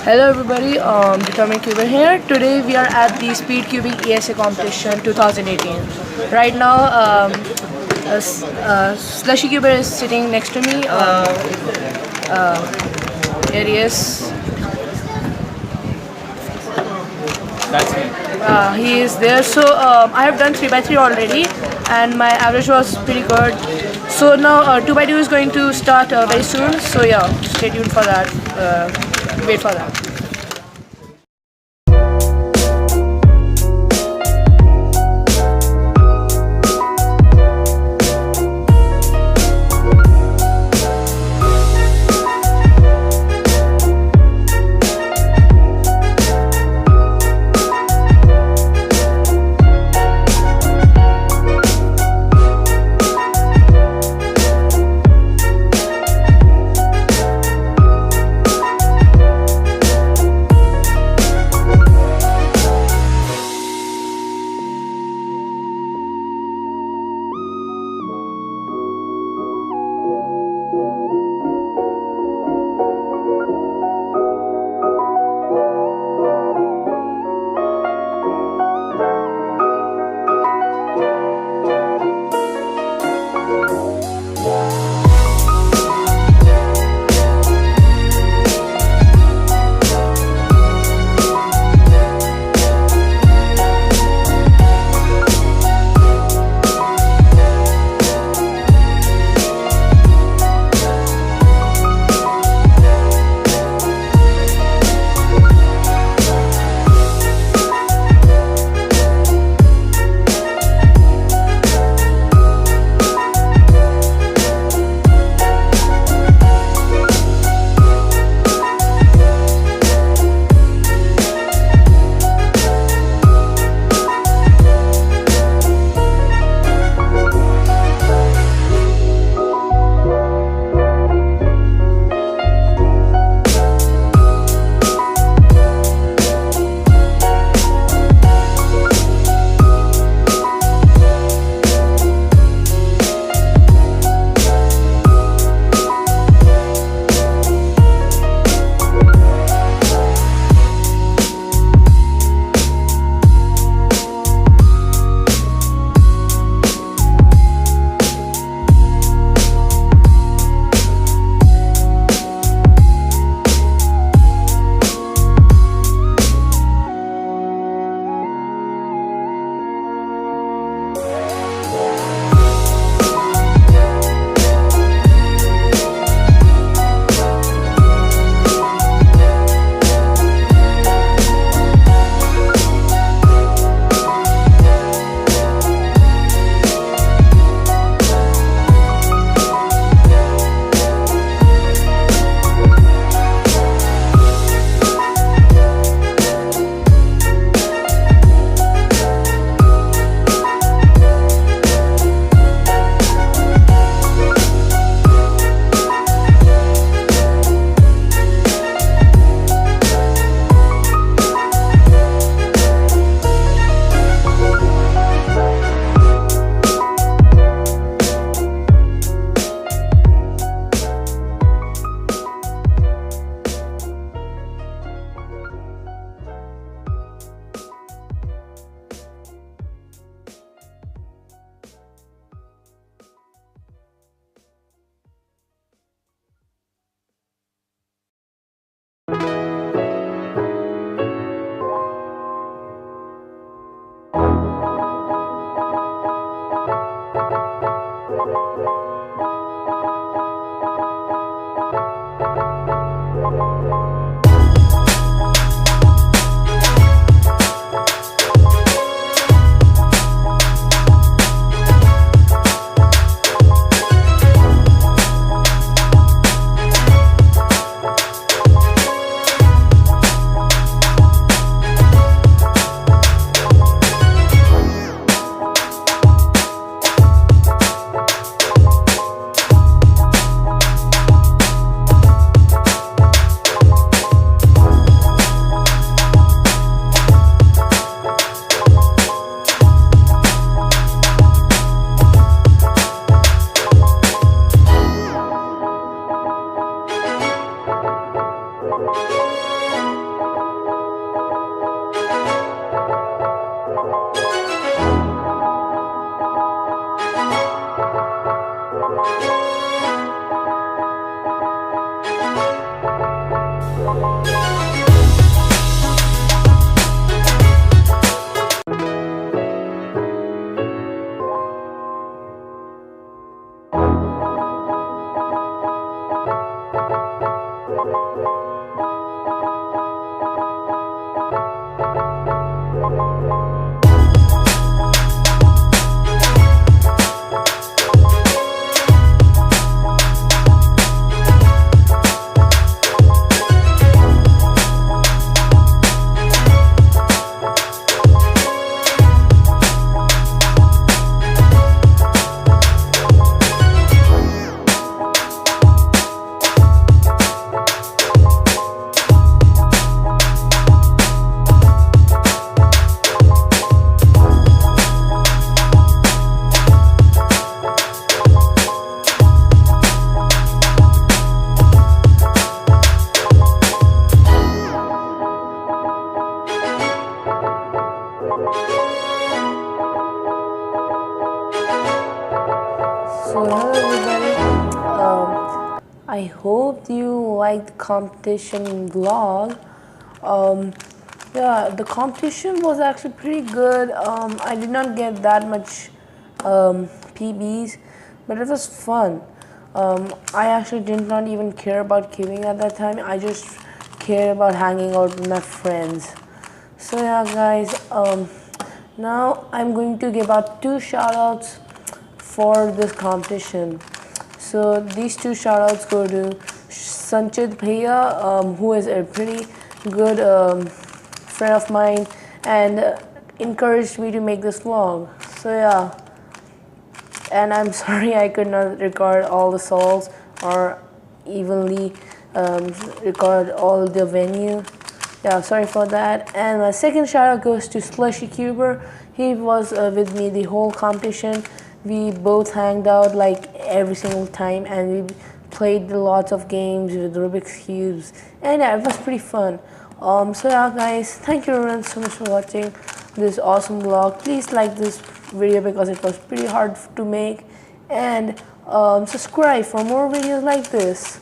Hello everybody, Cuber here. Today we are at the Speedcubing esya competition 2018. Right now, Slushy Cuber is sitting next to me. Here he is. That's me. He is there. So I have done 3x3 already, and my average was pretty good. So now 2x2 is going to start very soon. So yeah, stay tuned for that. Wait for that. So hello everybody. I hope you liked the competition vlog. Yeah, the competition was actually pretty good. I did not get that much PBs, but it was fun. I actually did not even care about queuing at that time. I just cared about hanging out with my friends. So yeah, guys. Now I'm going to give out 2 shoutouts for this competition. So these 2 shoutouts go to Sanchit Bhaiya, who is a pretty good friend of mine and encouraged me to make this vlog. So yeah, and I'm sorry I could not record all the songs or evenly record all the venue. Yeah, sorry for that. And my second shout out goes to Slushy Cuber. He was with me the whole competition. We both hanged out like every single time, and we played lots of games with Rubik's cubes, and yeah, it was pretty fun. So yeah, guys, thank you everyone so much for watching this awesome vlog. Please like this video because it was pretty hard to make, and subscribe for more videos like this.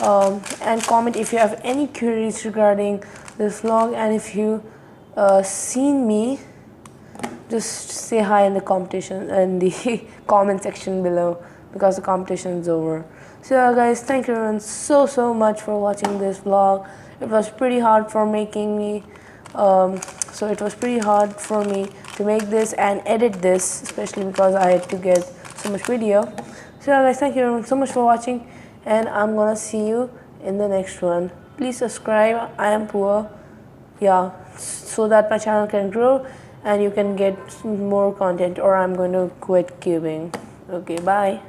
And comment if you have any queries regarding this vlog, and if you seen me, just say hi in the competition in the comment section below because the competition is over. So yeah, guys, thank you everyone so much for watching this vlog. It was pretty hard for making me so it was pretty hard for me to make this and edit this, especially because I had to get so much video. So yeah, guys, thank you everyone so much for watching, and I'm gonna see you in the next one. Please subscribe. I am poor, yeah, so that my channel can grow and you can get more content, or I'm going to quit cubing. Okay, bye.